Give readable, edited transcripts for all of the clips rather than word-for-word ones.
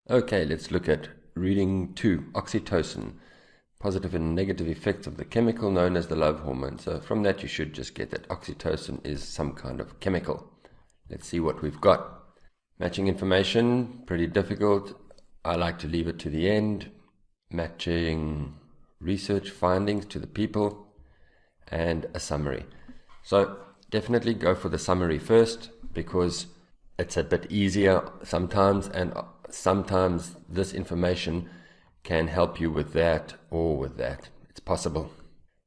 Okay, let's look at reading 2, oxytocin, positive and negative effects of the chemical known as the love hormone. So from that you should just get that oxytocin is some kind of chemical. Let's see what we've got. Matching information, pretty difficult. I like to leave it to the end. Matching research findings to the people and a summary. So definitely go for the summary first because it's a bit easier sometimes, and sometimes this information can help you with that or with that. It's possible.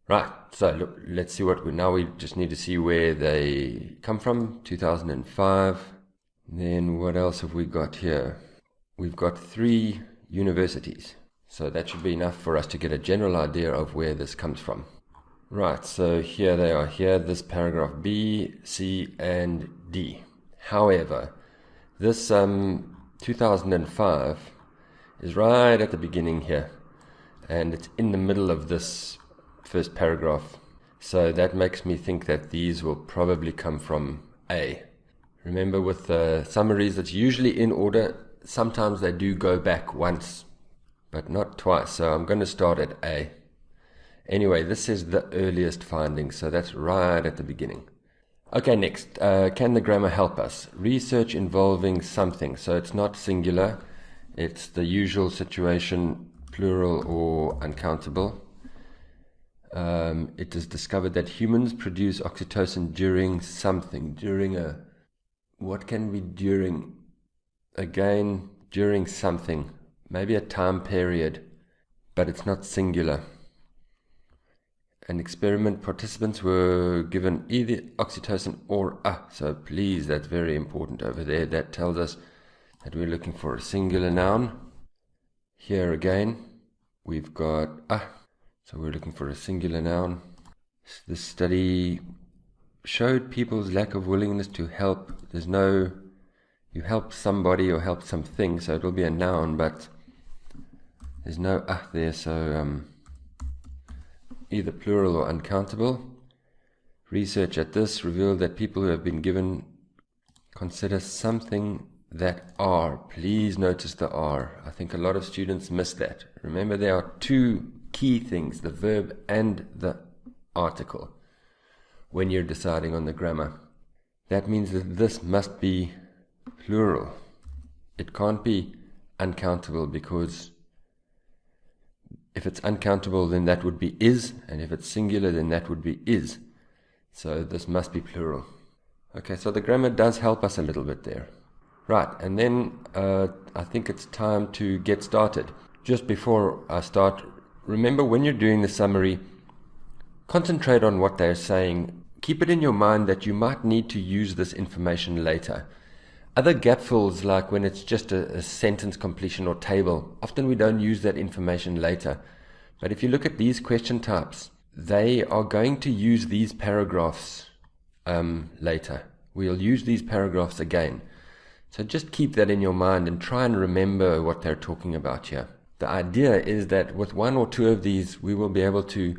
Right, so look, let's see what we just need to see where they come from. 2005. Then what else have we got here? We've got 3 universities. So that should be enough for us to get a general idea of where this comes from. Right, so here they are here, this paragraph B, C, and D. However, this 2005 is right at the beginning here, and it's in the middle of this first paragraph. So that makes me think that these will probably come from A. Remember, with the summaries, it's usually in order. Sometimes they do go back once, but not twice. So I'm going to start at A. Anyway, this is the earliest findings, so that's right at the beginning. Okay, next, can the grammar help us? Research involving something, so it's not singular, it's the usual situation, plural or uncountable. It is discovered that humans produce oxytocin during something, during a, what can be during? Again, during something, maybe a time period, but it's not singular. An experiment, participants were given either oxytocin or so please, that's very important over there. That tells us that we're looking for a singular noun. Here again, we've got so we're looking for a singular noun. This study showed people's lack of willingness to help. There's no, you help somebody or help something, so it'll be a noun, but there's no there, so either plural or uncountable. Research at this revealed that people who have been given consider something that are. Please notice the are. I think a lot of students miss that. Remember, there are 2 key things, the verb and the article, when you're deciding on the grammar. That means that this must be plural. It can't be uncountable, because if it's uncountable, then that would be is, and if it's singular, then that would be is. So this must be plural. Okay, so the grammar does help us a little bit there. Right, and then I think it's time to get started. Just before I start, remember, when you're doing the summary, concentrate on what they're saying. Keep it in your mind that you might need to use this information later. Other gap fills, like when it's just a sentence completion or table, often we don't use that information later. But if you look at these question types, they are going to use these paragraphs later. We'll use these paragraphs again. So just keep that in your mind and try and remember what they're talking about here. The idea is that with 1 or 2 of these, we will be able to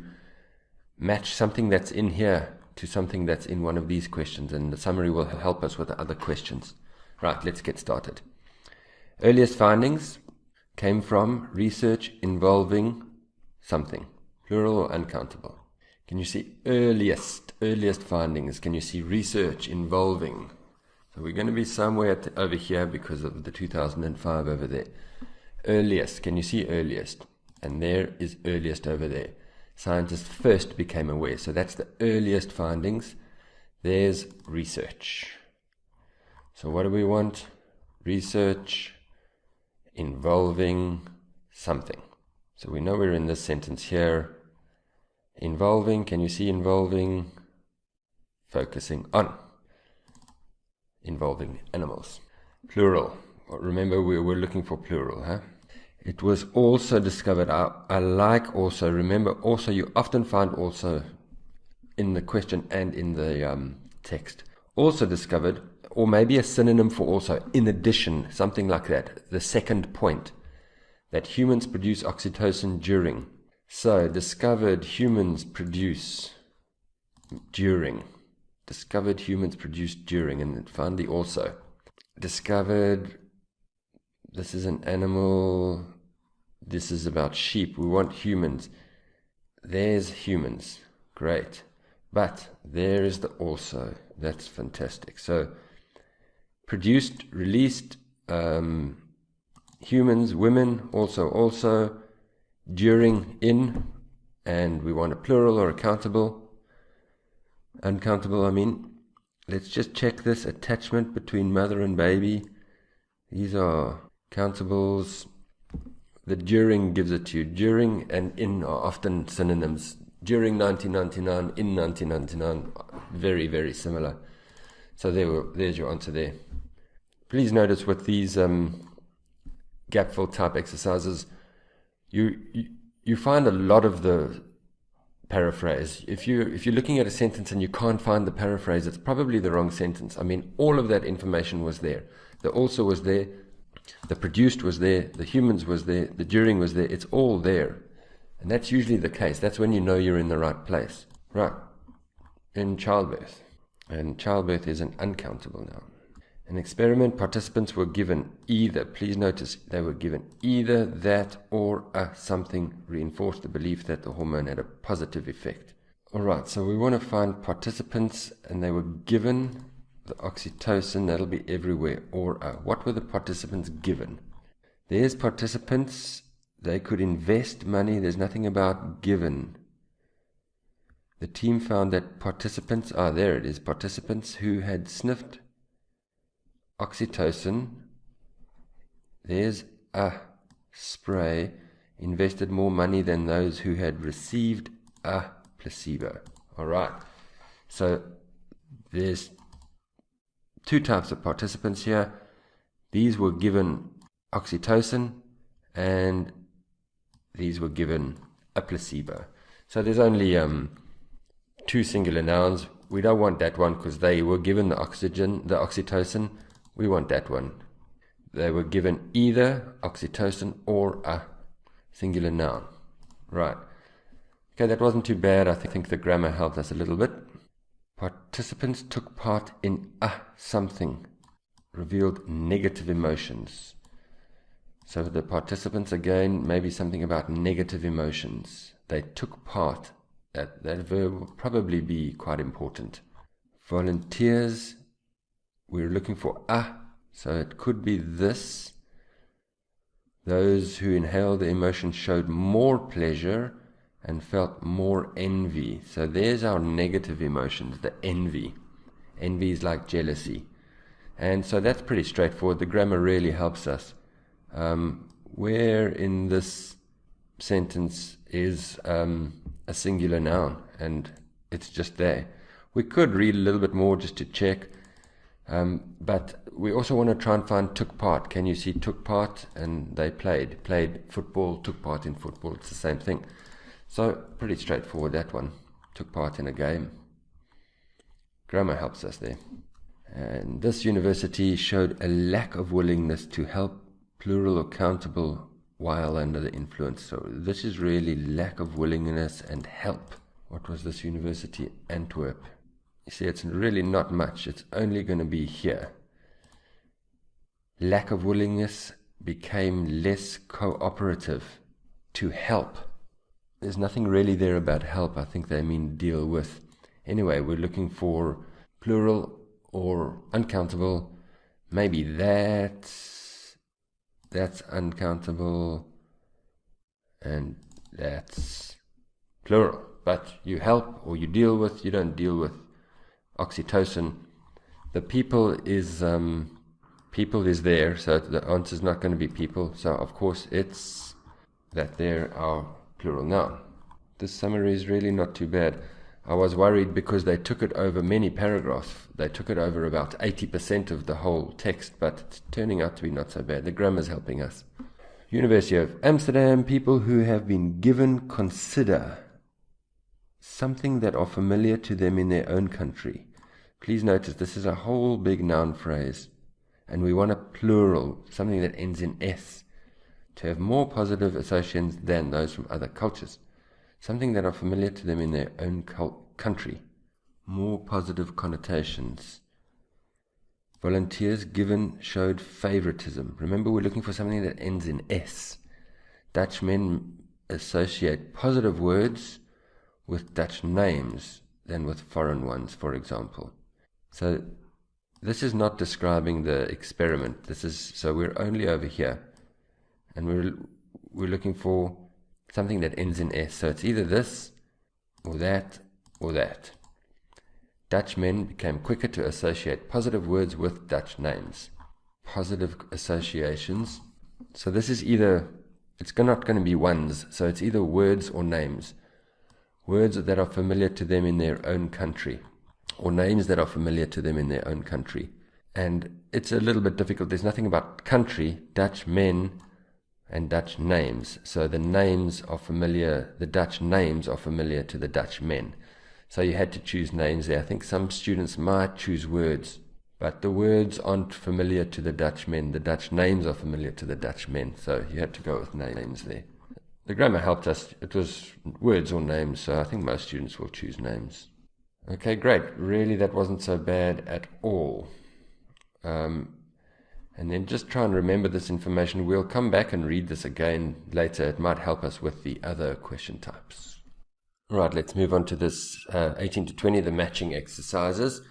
match something that's in here to something that's in one of these questions, and the summary will help us with the other questions. Right, let's get started. Earliest findings came from research involving something, plural or uncountable. Can you see earliest findings? Can you see research involving? So we're going to be somewhere over here because of the 2005 over there. Earliest, can you see earliest? And there is earliest over there. Scientists first became aware. So that's the earliest findings. There's research. So what do we want? Research involving something. So we know we're in this sentence here. Involving, can you see involving? Focusing on. Involving animals. Plural. Remember, we were looking for plural, huh? It was also discovered. I like also. Remember, also, you often find also in the question and in the text. Also discovered, or maybe a synonym for also, in addition, something like that. The second point, that humans produce oxytocin during. So, discovered humans produce during. Discovered humans produce during, and finally also. Discovered This is an animal. This is about sheep. We want humans. There's humans. Great. But there is the also. That's fantastic. So produced, released, humans, women, also, during, in, and we want a plural or uncountable, I mean. Let's just check this attachment between mother and baby. These are countables. The during gives it to you. During and in are often synonyms. During 1999, in 1999, very, very similar. So there's your answer there. Please notice with these gap fill type exercises, you find a lot of the paraphrase. If you're looking at a sentence and you can't find the paraphrase, it's probably the wrong sentence. I mean, all of that information was there. The also was there, the produced was there, the humans was there, the during was there. It's all there. And that's usually the case. That's when you know you're in the right place. Right. In childbirth. And childbirth is an uncountable noun. An experiment, participants were given either, please notice, they were given either that or a something reinforced the belief that the hormone had a positive effect. Alright, so we want to find participants, and they were given the oxytocin, that'll be everywhere, or a. What were the participants given? There's participants, they could invest money, there's nothing about given. The team found that participants, there it is, participants who had sniffed oxytocin, there's a spray, invested more money than those who had received a placebo. Alright, so there's two types of participants here. These were given oxytocin and these were given a placebo. So there's only two singular nouns. We don't want that one because they were given the oxytocin. We want that one. They were given either oxytocin or a singular noun. Right. Okay, that wasn't too bad. I think the grammar helped us a little bit. Participants took part in a something, revealed negative emotions. So the participants, again, maybe something about negative emotions. They took part. That verb will probably be quite important. Volunteers, we're looking for a, so it could be this. Those who inhaled the emotion showed more pleasure and felt more envy. So there's our negative emotions, the envy. Envy is like jealousy. And so that's pretty straightforward. The grammar really helps us. Where in this sentence is a singular noun, and it's just there. We could read a little bit more just to check, but we also want to try and find took part. Can you see took part? And they played football, took part in football. It's the same thing. So pretty straightforward, that one. Took part in a game. Grammar helps us there. And this university showed a lack of willingness to help plural or countable while under the influence. So this is really lack of willingness and help. What was this university? Antwerp. You see, it's really not much. It's only going to be here. Lack of willingness became less cooperative. To help. There's nothing really there about help. I think they mean deal with. Anyway, we're looking for plural or uncountable. Maybe that's uncountable, and that's plural. But you help or you deal with, you don't deal with. Oxytocin. The people is there, so the answer is not going to be people. So of course it's that they're our plural noun. This summary is really not too bad. I was worried because they took it over many paragraphs. They took it over about 80% of the whole text, but it's turning out to be not so bad. The grammar's helping us. University of Amsterdam, people who have been given consider something that are familiar to them in their own country. Please notice this is a whole big noun phrase, and we want a plural, something that ends in S, to have more positive associations than those from other cultures. Something that are familiar to them in their own country. More positive connotations. Volunteers given showed favoritism. Remember, we're looking for something that ends in S. Dutch men associate positive words with Dutch names than with foreign ones, for example. So this is not describing the experiment. So we're only over here, and we're looking for something that ends in S. So it's either this or that or that. Dutch men became quicker to associate positive words with Dutch names. Positive associations. So this is either, it's not going to be ones, so it's either words or names. Words that are familiar to them in their own country, or names that are familiar to them in their own country. And it's a little bit difficult. There's nothing about country, Dutch men, and Dutch names. So the names are familiar, the Dutch names are familiar to the Dutch men. So you had to choose names there. I think some students might choose words, but the words aren't familiar to the Dutch men. The Dutch names are familiar to the Dutch men. So you had to go with names there. The grammar helped us. It was words or names, so I think most students will choose names. Okay, great. Really, that wasn't so bad at all. And then just try and remember this information. We'll come back and read this again later. It might help us with the other question types. Right, let's move on to this 18 to 20, the matching exercises,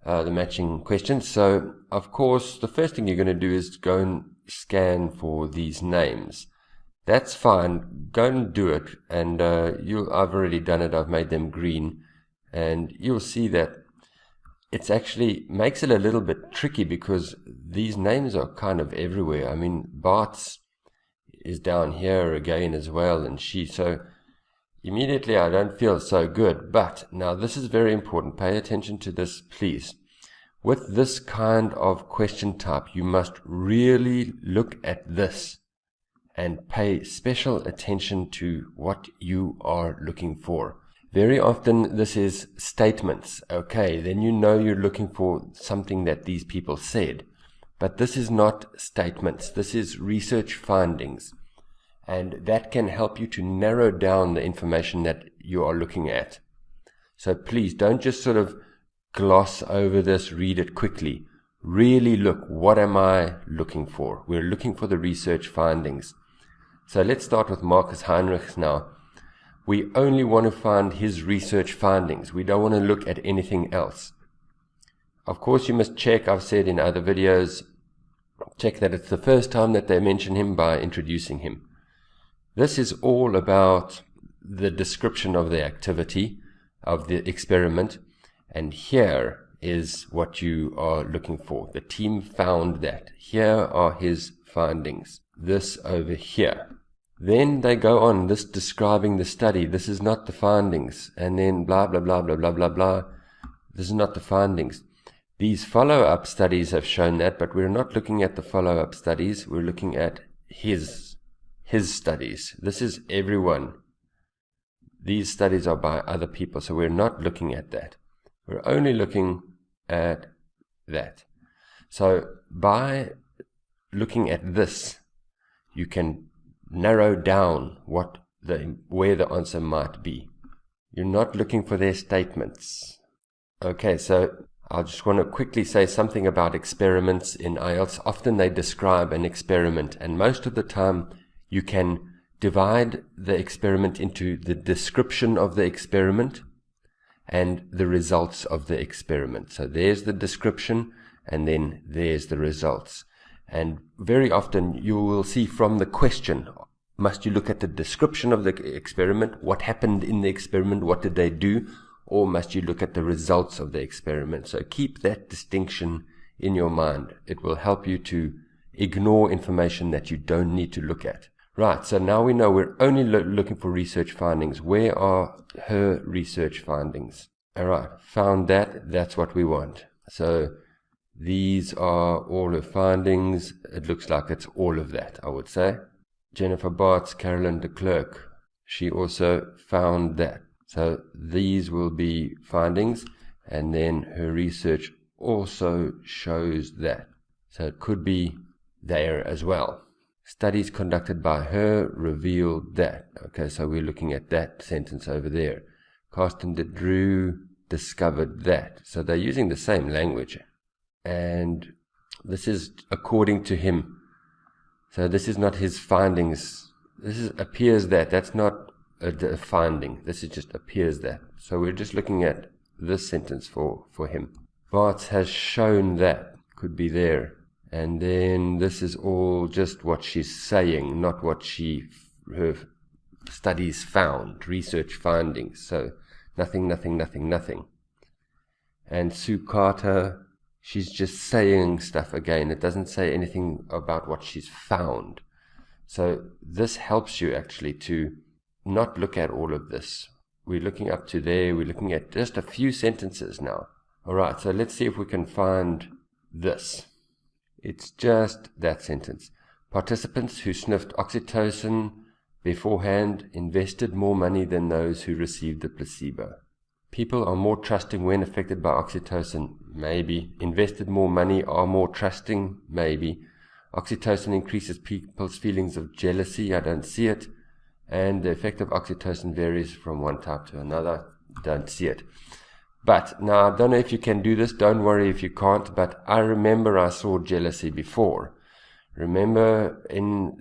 the matching questions. So, of course, the first thing you're going to do is go and scan for these names. That's fine. Go and do it. And I've already done it. I've made them green. And you'll see that it's actually makes it a little bit tricky because these names are kind of everywhere. I mean, Bart's is down here again as well, and she. So immediately I don't feel so good. But now this is very important. Pay attention to this, please. With this kind of question type, you must really look at this and pay special attention to what you are looking for. Very often this is statements. Okay, then you know you're looking for something that these people said. But this is not statements. This is research findings. And that can help you to narrow down the information that you are looking at. So please don't just sort of gloss over this, read it quickly. Really look, what am I looking for? We're looking for the research findings. So let's start with Marcus Heinrichs now. We only want to find his research findings. We don't want to look at anything else. Of course, you must check, I've said in other videos, check that it's the first time that they mention him by introducing him. This is all about the description of the activity, of the experiment, and here is what you are looking for. The team found that. Here are his findings. This over here. Then they go on, this describing the study. This is not the findings. And then blah, blah, blah, blah, blah, blah, blah. This is not the findings. These follow-up studies have shown that, but we're not looking at the follow-up studies. We're looking at his studies. This is everyone. These studies are by other people, so we're not looking at that. We're only looking at that. So by looking at this, you can narrow down where the answer might be. You're not looking for their statements. Okay, so I just want to quickly say something about experiments in IELTS. Often they describe an experiment, and most of the time you can divide the experiment into the description of the experiment and the results of the experiment. So there's the description, and then there's the results. And very often you will see from the question, must you look at the description of the experiment, what happened in the experiment, what did they do, or must you look at the results of the experiment? So keep that distinction in your mind. It will help you to ignore information that you don't need to look at. Right, so now we know we're only looking for research findings. Where are her research findings? All right, found that. That's what we want. So these are all her findings. It looks like it's all of that, I would say. Jennifer Bart's, Carolyn de Klerk. She also found that. So these will be findings, and then her research also shows that. So it could be there as well. Studies conducted by her revealed that. Okay, so we're looking at that sentence over there. Carsten de Drew discovered that. So they're using the same language. and this is according to him. So this is not his findings. This is appears that. That's not a finding. This is just appears that. So we're just looking at this sentence for him. Bart has shown that. Could be there. And then this is all just what she's saying, not what her studies found, research findings. So nothing, nothing, nothing, nothing. And Sue Carter, she's just saying stuff again. It doesn't say anything about what she's found. So this helps you actually to not look at all of this. We're looking up to there. We're looking at just a few sentences now. All right, so let's see if we can find this. It's just that sentence. Participants who sniffed oxytocin beforehand invested more money than those who received the placebo. People are more trusting when affected by oxytocin. Maybe. Invested more money, are more trusting. Maybe. Oxytocin increases people's feelings of jealousy. I don't see it. And the effect of oxytocin varies from one type to another. Don't see it. But now I don't know if you can do this. Don't worry if you can't. But I remember I saw jealousy before. Remember in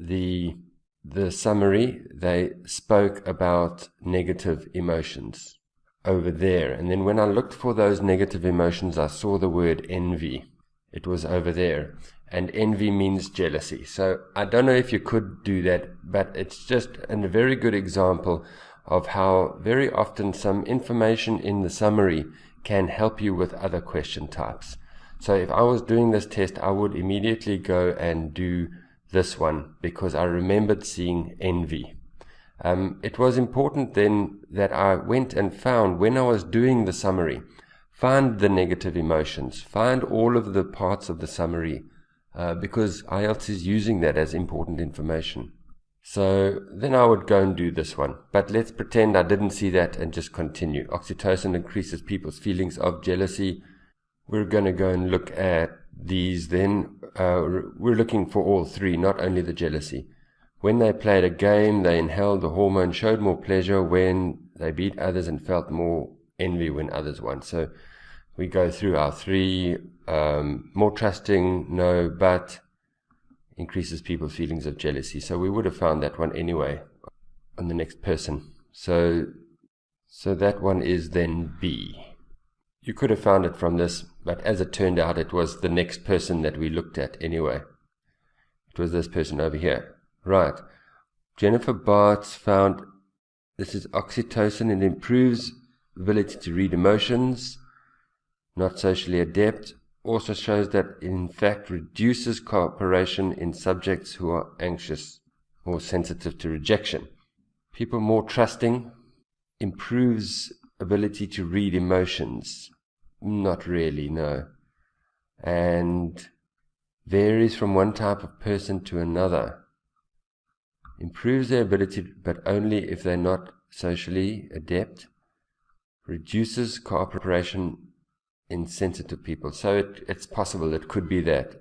the summary, they spoke about negative emotions over there. And then when I looked for those negative emotions, I saw the word envy. It was over there. And envy means jealousy. So I don't know if you could do that, but it's just a very good example of how very often some information in the summary can help you with other question types. So if I was doing this test, I would immediately go and do this one because I remembered seeing envy. It was important then that I went and found, when I was doing the summary, find the negative emotions, find all of the parts of the summary, because IELTS is using that as important information. So then I would go and do this one. But let's pretend I didn't see that and just continue. Oxytocin increases people's feelings of jealousy. We're going to go and look at these then. We're looking for all three, not only the jealousy. When they played a game, they inhaled the hormone, showed more pleasure when they beat others, and felt more envy when others won. So we go through our three. More trusting, no, but increases people's feelings of jealousy. So we would have found that one anyway on the next person. So that one is then B. You could have found it from this, but as it turned out, it was the next person that we looked at anyway. It was this person over here. Right. Jennifer Bartz found this is oxytocin. It improves ability to read emotions, not socially adept. Also shows that it in fact reduces cooperation in subjects who are anxious or sensitive to rejection. People more trusting, improves ability to read emotions. Not really, no. And varies from one type of person to another. Improves their ability, but only if they're not socially adept. Reduces cooperation in sensitive people. So it's possible it could be that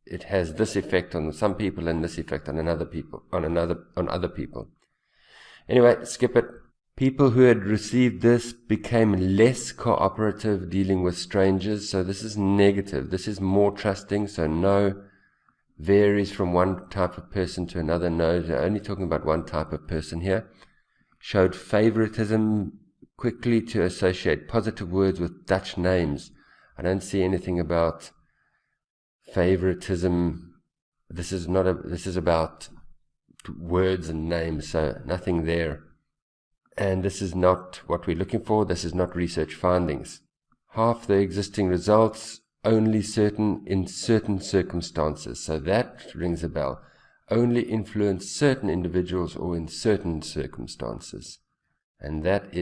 it has this effect on some people and this effect on other people. Anyway, skip it. People who had received this became less cooperative dealing with strangers. So this is negative. This is more trusting. So no. Varies from one type of person to another. No. They're only talking about one type of person here. Showed favoritism, quickly to associate positive words with Dutch names. I don't see anything about favoritism. This is about words and names, so nothing there. And this is not what we're looking for. This is not research findings. Half the existing results, only in certain circumstances. So that rings a bell. Only influence certain individuals or in certain circumstances. And that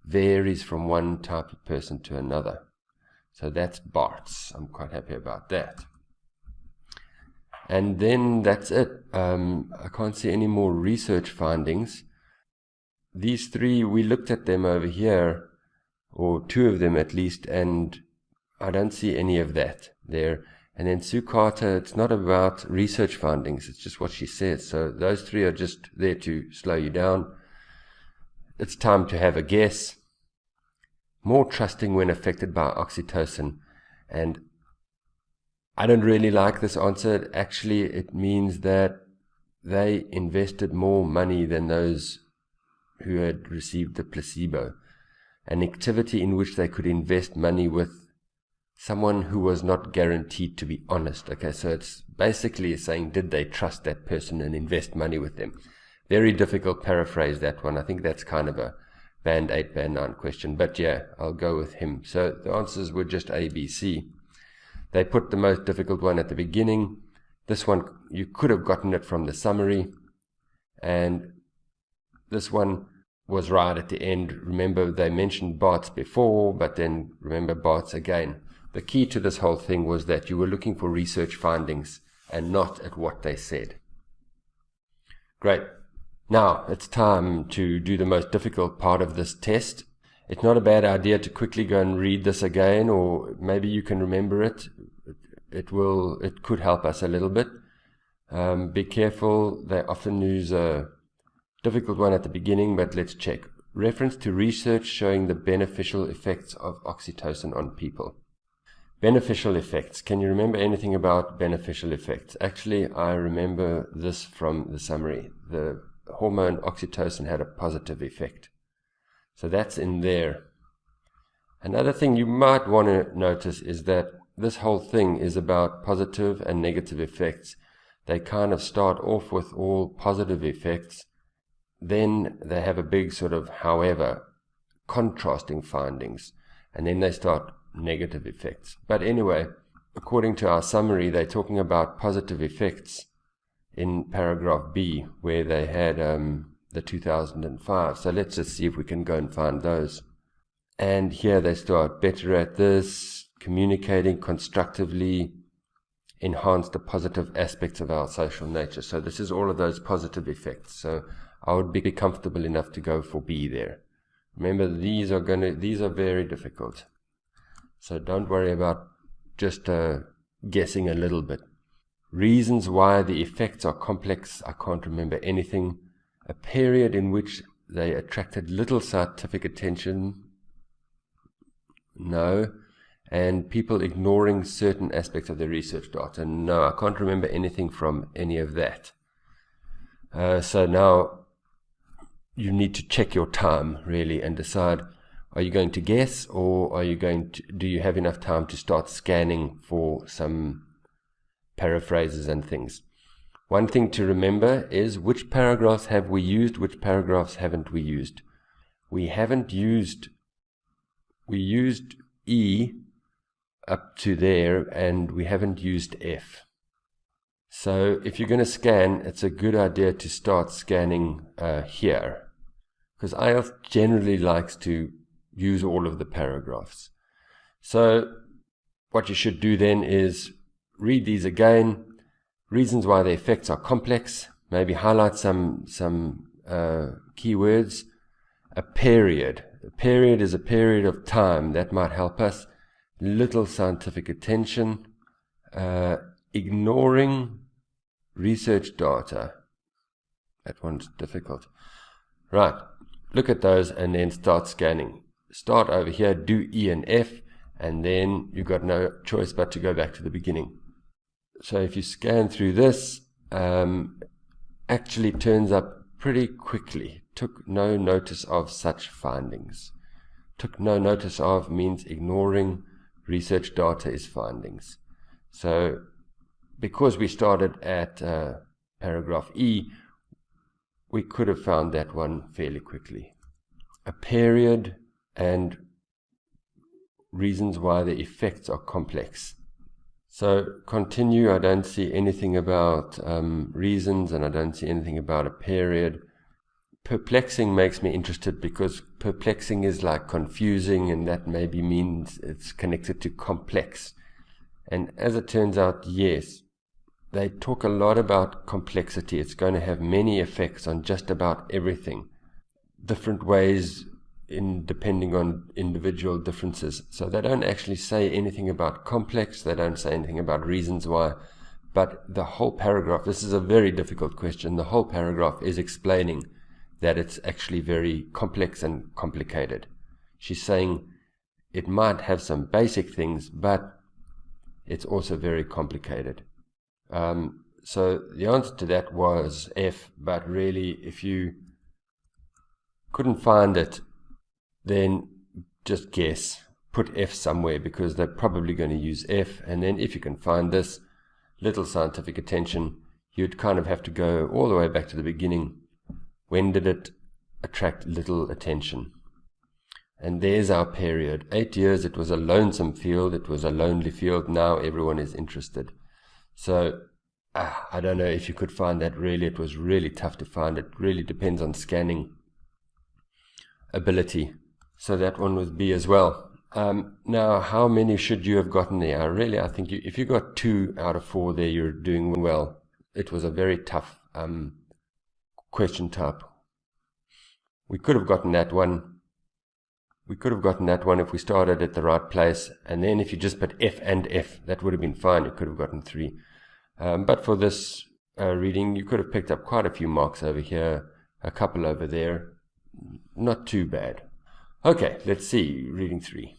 varies from one type of person to another. So that's Bart's. I'm quite happy about that. And then that's it. I can't see any more research findings. These three, we looked at them over here, or two of them at least, and I don't see any of that there. And then Sue Carter, it's not about research findings, it's just what she says. So those three are just there to slow you down. It's time to have a guess. More trusting when affected by oxytocin. And I don't really like this answer. Actually, it means that they invested more money than those who had received the placebo. An activity in which they could invest money with someone who was not guaranteed to be honest. Okay, so it's basically saying, did they trust that person and invest money with them? Very difficult paraphrase, that one. I think that's kind of a band 8, band 9 question. But yeah, I'll go with him. So the answers were just A, B, C. They put the most difficult one at the beginning. This one, you could have gotten it from the summary. And this one was right at the end. Remember, they mentioned Bart's before, but then remember Bart's again. The key to this whole thing was that you were looking for research findings and not at what they said. Great. Now, it's time to do the most difficult part of this test. It's not a bad idea to quickly go and read this again, or maybe you can remember it. It could help us a little bit. Be careful. They often use a difficult one at the beginning, but let's check. Reference to research showing the beneficial effects of oxytocin on people. Beneficial effects. Can you remember anything about beneficial effects? Actually, I remember this from the summary. The hormone oxytocin had a positive effect. So that's in there. Another thing you might want to notice is that this whole thing is about positive and negative effects. They kind of start off with all positive effects. Then they have a big sort of, however, contrasting findings. And then they start negative effects. But anyway, according to our summary, they're talking about positive effects in paragraph B, where they had the 2005. So let's just see if we can go and find those. And here they start better at this, communicating constructively, enhance the positive aspects of our social nature. So this is all of those positive effects. So I would be comfortable enough to go for B there. Remember, these are very difficult. So don't worry about just guessing a little bit. Reasons why the effects are complex. I can't remember anything. A period in which they attracted little scientific attention. No. And people ignoring certain aspects of their research data. No, I can't remember anything from any of that. So now you need to check your time, really, and decide, are you going to guess, or do you have enough time to start scanning for some paraphrases and things? One thing to remember is which paragraphs have we used, which paragraphs haven't we used. We used E up to there, and we haven't used F. So if you're going to scan, it's a good idea to start scanning here, because IELTS generally likes to use all of the paragraphs. So what you should do then is read these again. Reasons why the effects are complex. Maybe highlight some keywords. A period. A period is a period of time. That might help us. Little scientific attention. Ignoring research data. That one's difficult. Right. Look at those and then start scanning. Start over here, do E and F, and then you've got no choice but to go back to the beginning. So if you scan through this, actually turns up pretty quickly. Took no notice of such findings. Took no notice of means ignoring research data is findings. So because we started at paragraph E, we could have found that one fairly quickly. A period and reasons why the effects are complex. So continue. I don't see anything about reasons, and I don't see anything about a period. Perplexing makes me interested, because perplexing is like confusing, and that maybe means it's connected to complex. And as it turns out, yes, they talk a lot about complexity. It's going to have many effects on just about everything. Different ways depending on individual differences. So they don't actually say anything about complex. They don't say anything about reasons why. But the whole paragraph, this is a very difficult question. The whole paragraph is explaining that it's actually very complex and complicated. She's saying it might have some basic things, but it's also very complicated. So the answer to that was F, but really if you couldn't find it, then just guess. Put F somewhere, because they're probably going to use F, and then if you can find this little scientific attention, you'd kind of have to go all the way back to the beginning. When did it attract little attention? And there's our period. 8 years, it was a lonesome field, it was a lonely field, now everyone is interested. So, I don't know if you could find that really, it was really tough to find, it really depends on scanning ability. So that one was B as well. Now, how many should you have gotten there? Really, I think if you got 2 out of 4 there, you're doing well. It was a very tough question type. We could have gotten that one. We could have gotten that one if we started at the right place. And then if you just put F and F, that would have been fine. You could have gotten 3. But for this reading, you could have picked up quite a few marks over here, a couple over there. Not too bad. Okay, let's see, reading 3.